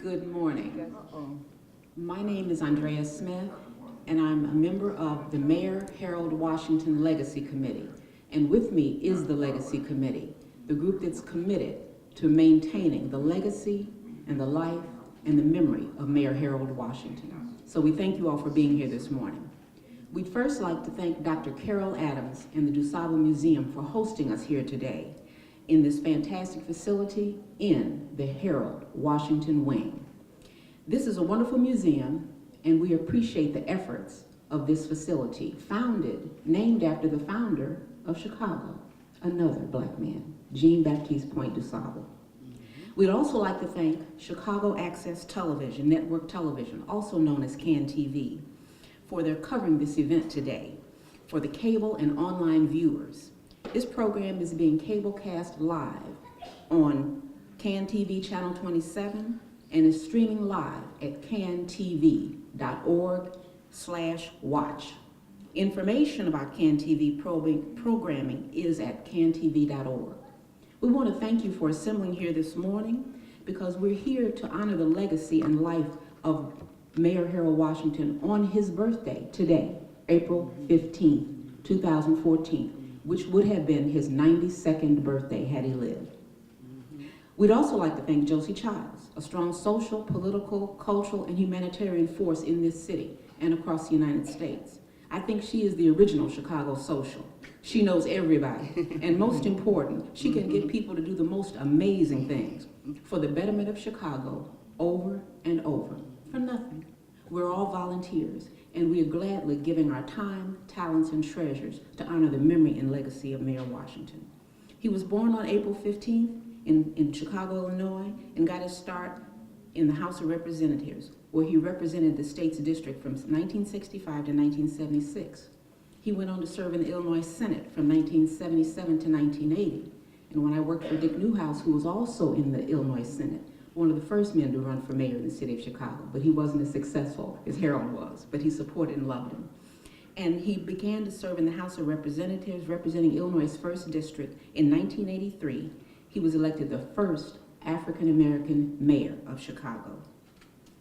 Good morning. My name is Andrea Smith, and I'm a member of the Mayor Harold Washington Legacy Committee. And with me is the Legacy Committee, the group that's committed to maintaining the legacy and the life and the memory of Mayor Harold Washington. So we thank you all for being here this morning. We'd first like to thank Dr. Carol Adams and the DuSable Museum for hosting us here today in this fantastic facility in the Harold Washington Wing. This is a wonderful museum, and we appreciate the efforts of this facility, named after the founder of Chicago, another Black man, Jean-Baptiste Point DuSable. We'd also like to thank Chicago Access Television, Network Television, also known as CAN TV, for their covering this event today. For the cable and online viewers, this program is being cablecast live on CAN TV Channel 27 and is streaming live at cantv.org/watch. Information about CAN TV programming is at cantv.org. We want to thank you for assembling here this morning because we're here to honor the legacy and life of Mayor Harold Washington on his birthday today, April 15th, 2014. Which would have been his 92nd birthday had he lived. We'd also like to thank Josie Childs, a strong social, political, cultural, and humanitarian force in this city and across the United States. I think she is the original Chicago social. She knows everybody, and most important, she can get people to do the most amazing things for the betterment of Chicago over and over, for nothing. We're all volunteers, and we are gladly giving our time, talents, and treasures to honor the memory and legacy of Mayor Washington. He was born on April 15th in Chicago, Illinois, and got his start in the House of Representatives, where he represented the state's district from 1965 to 1976. He went on to serve in the Illinois Senate from 1977 to 1980. And when I worked for Dick Newhouse, who was also in the Illinois Senate, one of the first men to run for mayor in the city of Chicago, but he wasn't as successful as Harold was, but he supported and loved him. And he began to serve in the House of Representatives, representing Illinois' 1st District. In 1983, he was elected the first African-American mayor of Chicago.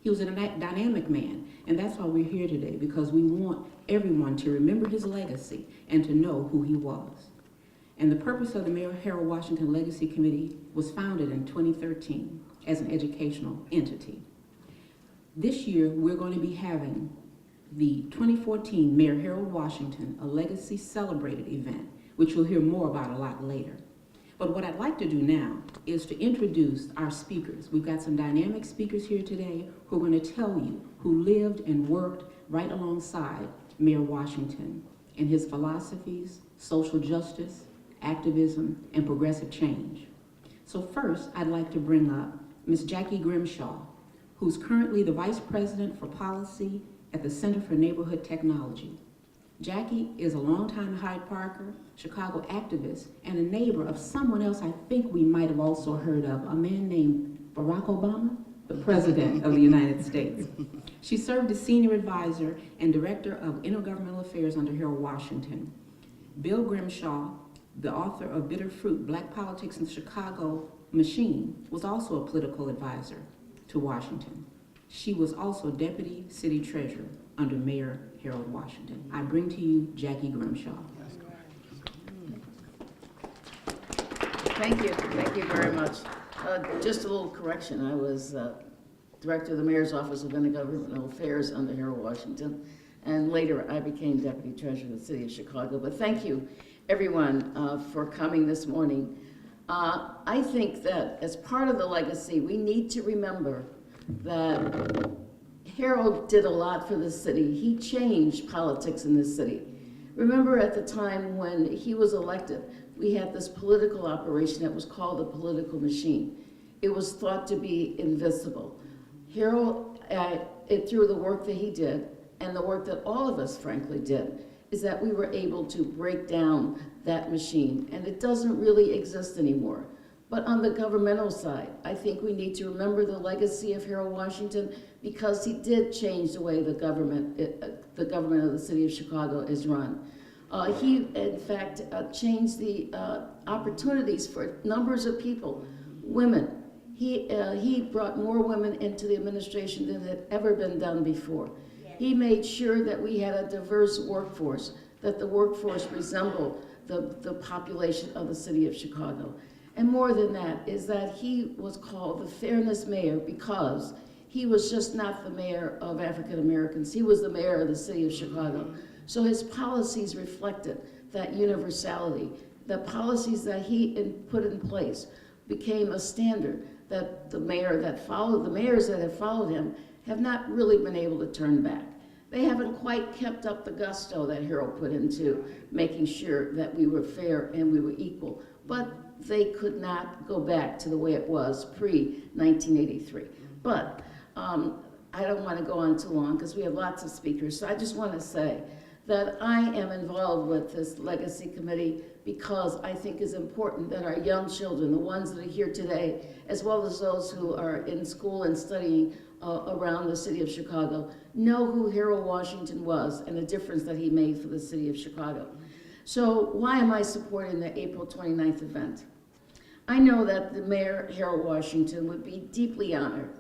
He was a dynamic man, and that's why we're here today, because we want everyone to remember his legacy and to know who he was. And the purpose of the Mayor Harold Washington Legacy Committee was founded in 2013 as an educational entity. This year, we're going to be having the 2014 Mayor Harold Washington, a Legacy Celebrated event, which you'll hear more about a lot later. But what I'd like to do now is to introduce our speakers. We've got some dynamic speakers here today who are going to tell you who lived and worked right alongside Mayor Washington and his philosophies, social justice, activism, and progressive change. So first, I'd like to bring up Ms. Jackie Grimshaw, who's currently the Vice President for Policy at the Center for Neighborhood Technology. Jackie is a longtime Hyde Parker, Chicago activist, and a neighbor of someone else I think we might have also heard of, a man named Barack Obama, the President of the United States. She served as Senior Advisor and Director of Intergovernmental Affairs under Harold Washington. Bill Grimshaw, the author of Bitter Fruit, Black Politics in the Chicago Machine, was also a political advisor to Washington. She was also Deputy City Treasurer under Mayor Harold Washington. I bring to you Jackie Grimshaw. Thank you very much. Just a little correction, I was Director of the Mayor's Office of Intergovernmental Affairs under Harold Washington, and later I became Deputy Treasurer of the City of Chicago. But thank you, everyone, for coming this morning. I think that as part of the legacy, we need to remember that Harold did a lot for the city. He changed politics in this city. Remember at the time when he was elected, we had this political operation that was called the political machine. It was thought to be invisible. Harold, through the work that he did, and the work that all of us frankly did, is that we were able to break down that machine, and it doesn't really exist anymore. But on the governmental side, I think we need to remember the legacy of Harold Washington because he did change the way the government of the city of Chicago is run. He, in fact, changed the opportunities for numbers of people, women. He brought more women into the administration than had ever been done before. He made sure that we had a diverse workforce, that the workforce resembled the population of the city of Chicago. And more than that is that he was called the Fairness Mayor because he was just not the mayor of African Americans. He was the mayor of the city of Chicago. So his policies reflected that universality. The policies that he put in place became a standard that the mayors that have followed him have not really been able to turn back. They haven't quite kept up the gusto that Harold put into making sure that we were fair and we were equal, but they could not go back to the way it was pre-1983. But I don't want to go on too long because we have lots of speakers, so I just want to say that I am involved with this legacy committee because I think it's important that our young children, the ones that are here today, as well as those who are in school and studying around the city of Chicago, know who Harold Washington was and the difference that he made for the city of Chicago. So why am I supporting the April 29th event? I know that the Mayor, Harold Washington, would be deeply honored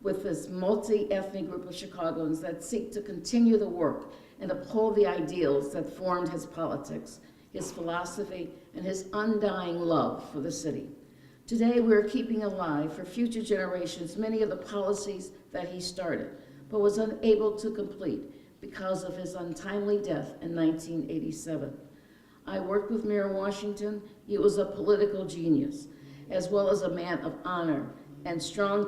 with this multi-ethnic group of Chicagoans that seek to continue the work and uphold the ideals that formed his politics, his philosophy, and his undying love for the city. Today, we're keeping alive for future generations many of the policies that he started, but was unable to complete because of his untimely death in 1987. I worked with Mayor Washington. He was a political genius, as well as a man of honor and strong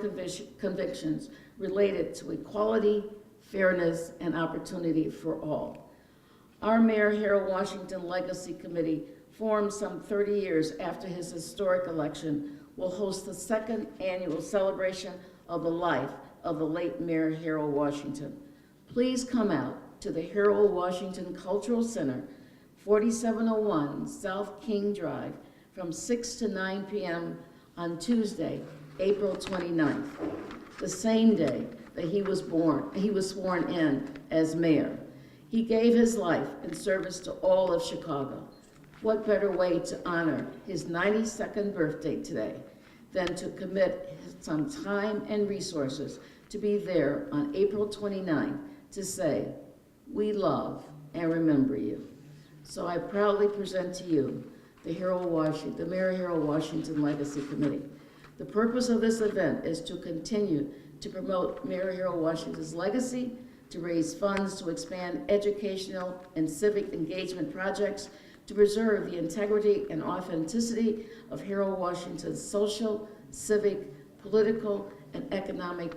convictions related to equality, fairness, and opportunity for all. Our Mayor Harold Washington Legacy Committee, formed some 30 years after his historic election, will host the second annual celebration of the life of the late Mayor Harold Washington. Please come out to the Harold Washington Cultural Center, 4701 South King Drive, from 6 to 9 p.m. on Tuesday, April 29th, the same day that he was sworn in as mayor. He gave his life in service to all of Chicago. What better way to honor his 92nd birthday today than to commit some time and resources to be there on April 29th to say, we love and remember you. So I proudly present to you the Mayor Harold Washington Legacy Committee. The purpose of this event is to continue to promote Mayor Harold Washington's legacy, to raise funds to expand educational and civic engagement projects, to preserve the integrity and authenticity of Harold Washington's social, civic, political, and economic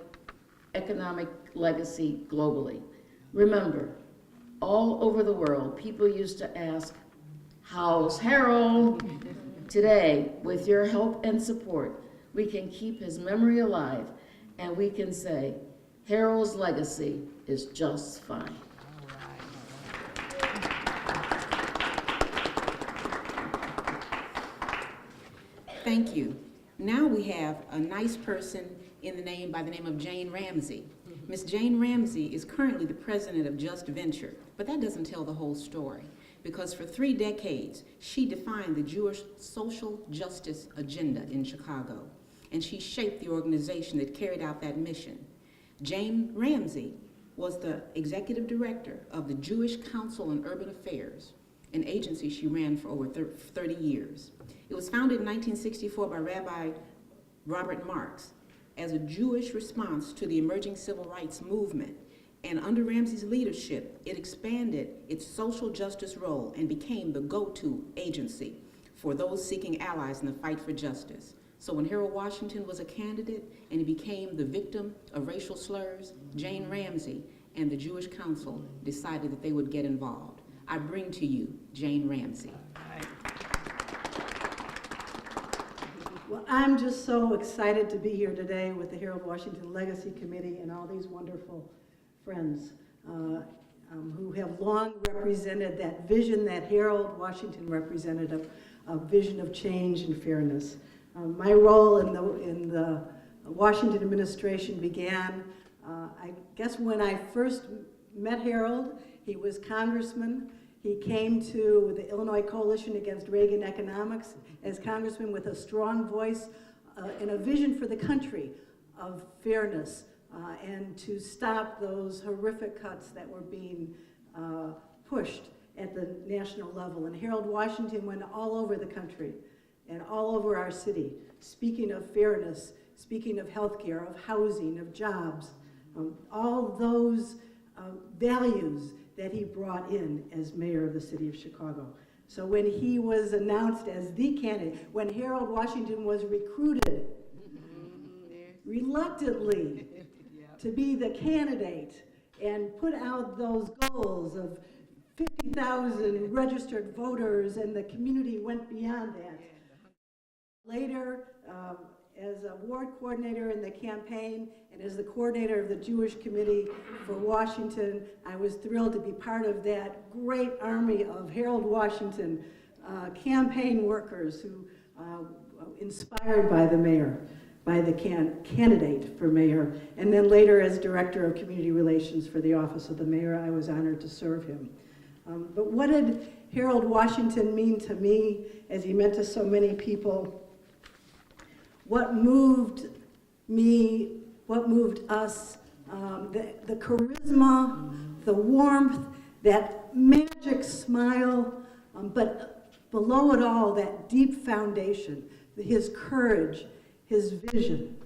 legacy globally. Remember, all over the world, people used to ask, how's Harold? Today, with your help and support, we can keep his memory alive, and we can say, Harold's legacy is just fine. Thank you. Now we have a nice person by the name of Jane Ramsey. Ms. Jane Ramsey is currently the president of Just Venture, but that doesn't tell the whole story, because for 3 decades, she defined the Jewish social justice agenda in Chicago, and she shaped the organization that carried out that mission. Jane Ramsey was the executive director of the Jewish Council on Urban Affairs, an agency she ran for over 30 years. It was founded in 1964 by Rabbi Robert Marks as a Jewish response to the emerging civil rights movement. And under Ramsey's leadership, it expanded its social justice role and became the go-to agency for those seeking allies in the fight for justice. So when Harold Washington was a candidate and he became the victim of racial slurs, Jane Ramsey and the Jewish Council decided that they would get involved. I bring to you Jane Ramsey. Well, I'm just so excited to be here today with the Harold Washington Legacy Committee and all these wonderful friends who have long represented that vision that Harold Washington represented, a vision of change and fairness. My role in the Washington administration began, I guess, when I first met Harold. He was congressman. He came to the Illinois Coalition Against Reagan Economics as congressman with a strong voice and a vision for the country of fairness and to stop those horrific cuts that were being pushed at the national level. And Harold Washington went all over the country and all over our city, speaking of fairness, speaking of healthcare, of housing, of jobs, all those values that he brought in as mayor of the city of Chicago. So when he was announced as the candidate, when Harold Washington was recruited reluctantly to be the candidate and put out those goals of 50,000 registered voters, and the community went beyond that. Later, as a ward coordinator in the campaign and as the coordinator of the Jewish Committee for Washington, I was thrilled to be part of that great army of Harold Washington campaign workers who inspired by the mayor, by the candidate for mayor, and then later as director of community relations for the office of the mayor, I was honored to serve him. But what did Harold Washington mean to me, as he meant to so many people? What moved me, what moved us, the charisma, the warmth, that magic smile, but below it all, that deep foundation, his courage, his vision,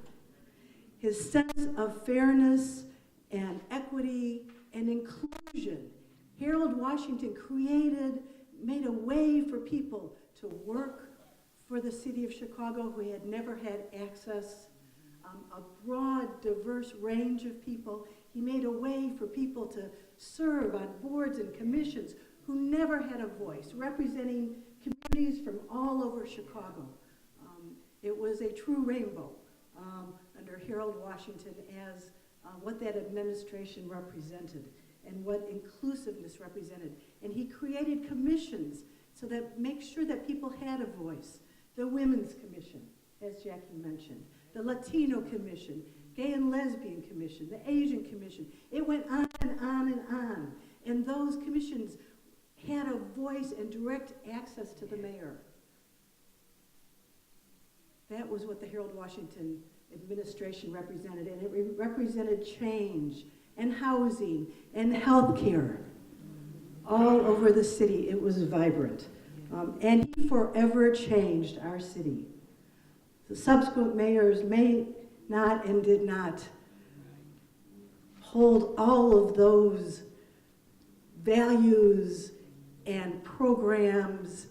his sense of fairness and equity and inclusion. Harold Washington made a way for people to work for the city of Chicago who had never had access, a broad, diverse range of people. He made a way for people to serve on boards and commissions who never had a voice, representing communities from all over Chicago. It was a true rainbow under Harold Washington as what that administration represented and what inclusiveness represented. And he created commissions so that make sure that people had a voice. The Women's Commission, as Jackie mentioned, the Latino Commission, Gay and Lesbian Commission, the Asian Commission. It went on and on and on. And those commissions had a voice and direct access to the mayor. That was what the Harold Washington administration represented, and it represented change and housing and healthcare all over the city. It was vibrant. And he forever changed our city. The subsequent mayors may not and did not hold all of those values and programs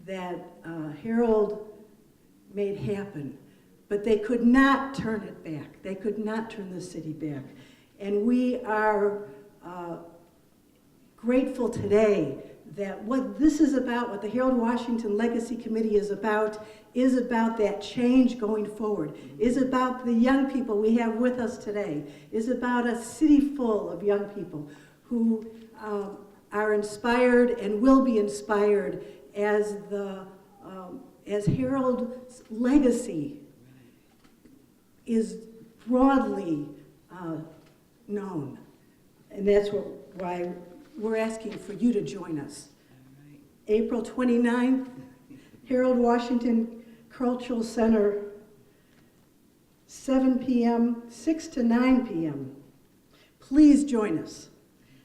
that Harold made happen, but they could not turn it back. They could not turn the city back. And we are grateful today that what this is about, what the Harold Washington Legacy Committee is about that change going forward, is about the young people we have with us today, is about a city full of young people who are inspired and will be inspired as Harold's legacy is broadly known. And that's why we're asking for you to join us. April 29th, Harold Washington Cultural Center, 7 p.m., 6 to 9 p.m. Please join us.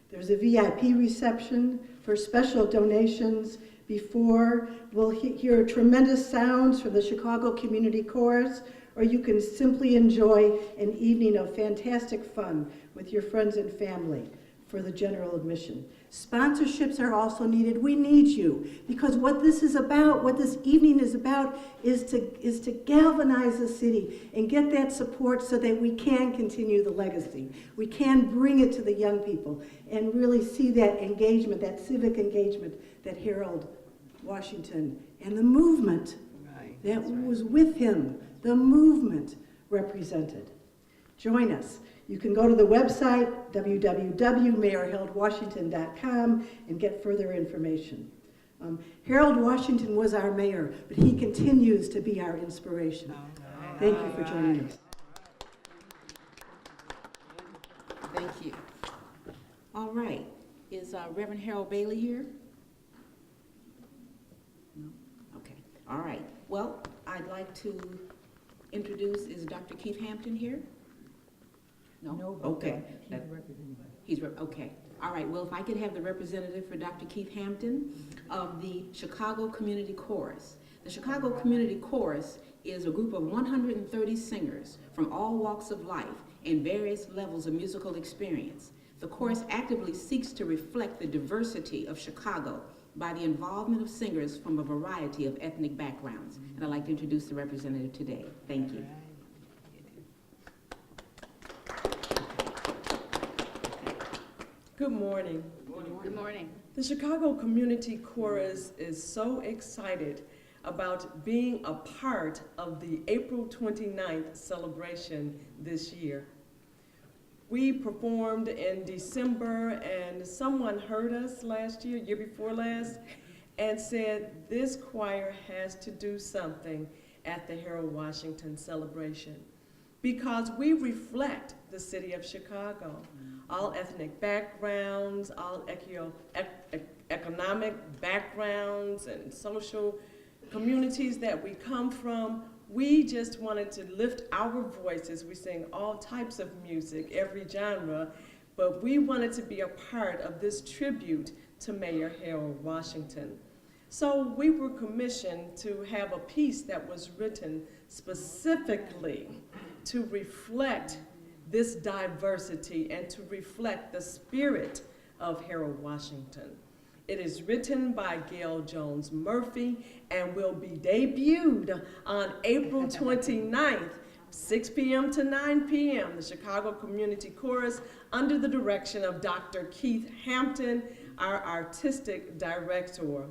There's a VIP reception for special donations. Before, we'll hear tremendous sounds from the Chicago Community Chorus, or you can simply enjoy an evening of fantastic fun with your friends and family for the general admission. Sponsorships are also needed. We need you, because what this is about, what this evening is about, is to galvanize the city and get that support so that we can continue the legacy. We can bring it to the young people and really see that engagement, that civic engagement that Harold Washington and the movement that was with him, the movement represented. Join us. You can go to the website, www.mayorharoldwashington.com, and get further information. Harold Washington was our mayor, but he continues to be our inspiration. Thank you for joining us. Thank you. All right. Is Reverend Harold Bailey here? No? Okay. All right. Well, I'd like to introduce, is Dr. Keith Hampton here? No? Okay. Okay. All right, well, if I could have the representative for Dr. Keith Hampton of the Chicago Community Chorus. The Chicago Community Chorus is a group of 130 singers from all walks of life and various levels of musical experience. The chorus actively seeks to reflect the diversity of Chicago by the involvement of singers from a variety of ethnic backgrounds. And I'd like to introduce the representative today. Thank you. Good morning. Good morning. The Chicago Community Chorus is so excited about being a part of the April 29th celebration this year. We performed in December, and someone heard us last year, year before last, and said this choir has to do something at the Harold Washington celebration because we reflect the city of Chicago. All ethnic backgrounds, all economic backgrounds and social communities that we come from. We just wanted to lift our voices. We sing all types of music, every genre, but we wanted to be a part of this tribute to Mayor Harold Washington. So we were commissioned to have a piece that was written specifically to reflect this diversity and to reflect the spirit of Harold Washington. It is written by Gail Jones Murphy and will be debuted on April 29th, 6 p.m. to 9 p.m. The Chicago Community Chorus, under the direction of Dr. Keith Hampton, our artistic director.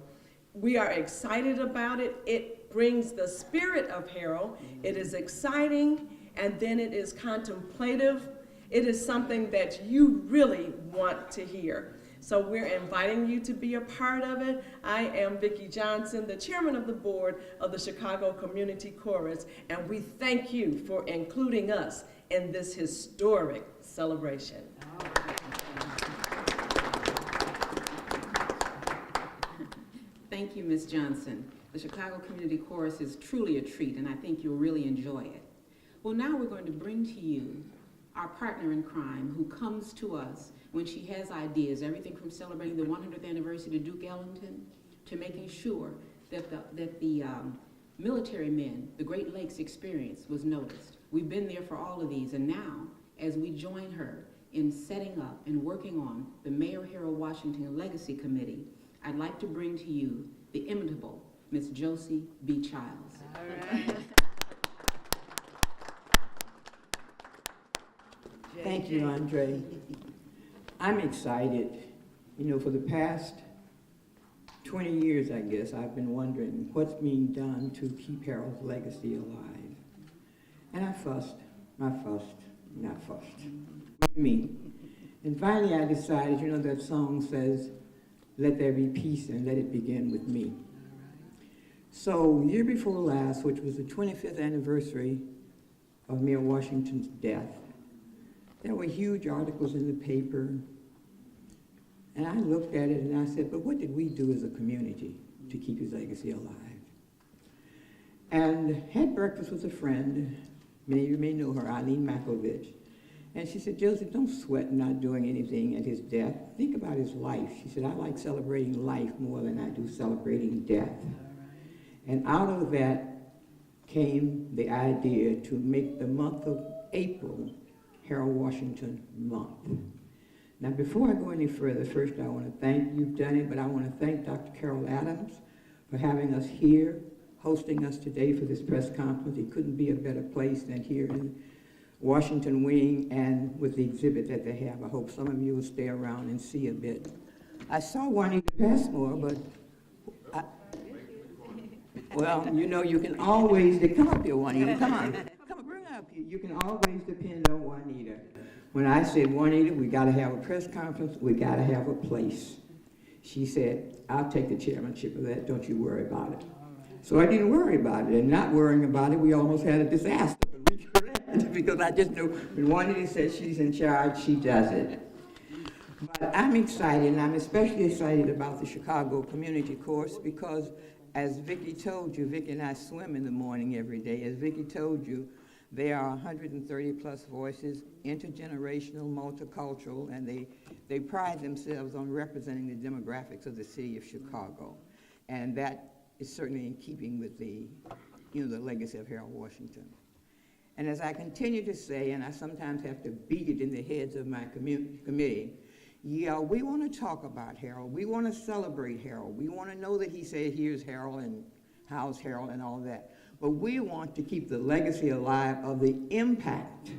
We are excited about it. It brings the spirit of Harold. It is exciting, and then it is contemplative. It is something that you really want to hear. So we're inviting you to be a part of it. I am Vicki Johnson, the chairman of the board of the Chicago Community Chorus, and we thank you for including us in this historic celebration. Thank you, Ms. Johnson. The Chicago Community Chorus is truly a treat, and I think you'll really enjoy it. Well, now we're going to bring to you our partner in crime who comes to us when she has ideas, everything from celebrating the 100th anniversary to Duke Ellington to making sure that the military men, the Great Lakes experience was noticed. We've been there for all of these, and now, as we join her in setting up and working on the Mayor Harold Washington Legacy Committee, I'd like to bring to you the imitable Miss Josie B. Childs. All right. Thank you, Andre. I'm excited. You know, for the past 20 years, I guess, I've been wondering what's being done to keep Harold's legacy alive. And I fussed with me. And finally I decided, you know, that song says, let there be peace and let it begin with me. So year before last, which was the 25th anniversary of Mayor Washington's death, there were huge articles in the paper, and I looked at it and I said, but what did we do as a community to keep his legacy alive? And had breakfast with a friend, many of you may know her, Eileen Makovich, and she said, Joseph, don't sweat not doing anything at his death. Think about his life. She said, I like celebrating life more than I do celebrating death. And out of that came the idea to make the month of April Harold Washington Month. Now, before I go any further, first I want to thank, you've done it, but I want to thank Dr. Carol Adams for having us here, hosting us today for this press conference. It couldn't be a better place than here in Washington Wing and with the exhibit that they have. I hope some of you will stay around and see a bit. I saw Juanita Passmore, but well, you know, you can always, come up here, Juanita, come on. Come bring her up here. You can always depend on Juanita. When I said, Juanita, we got to have a press conference, we got to have a place. She said, I'll take the chairmanship of that, don't you worry about it. So I didn't worry about it, and not worrying about it, we almost had a disaster. Because I just know when Juanita says she's in charge, she does it. But I'm excited, and I'm especially excited about the Chicago Community Course because as Vicki told you, Vicki and I swim in the morning every day. As Vicki told you, there are 130 plus voices, intergenerational, multicultural, and they pride themselves on representing the demographics of the city of Chicago. And that is certainly in keeping with the legacy of Harold Washington. And as I continue to say, and I sometimes have to beat it in the heads of my committee, yeah, we want to talk about Harold. We want to celebrate Harold. We want to know that he said, here's Harold and how's Harold and all that. But we want to keep the legacy alive of the impact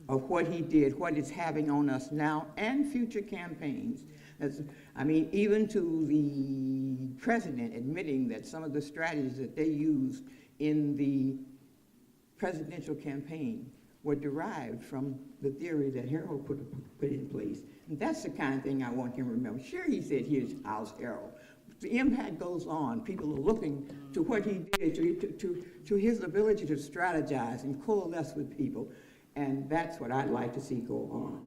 of what he did, what it's having on us now and future campaigns. Even to the president admitting that some of the strategies that they used in the presidential campaign were derived from the theory that Harold put in place. And that's the kind of thing I want him to remember. Sure, he said, here's how's Harold. The impact goes on. People are looking to what he did, to his ability to strategize and coalesce with people. And that's what I'd like to see go on.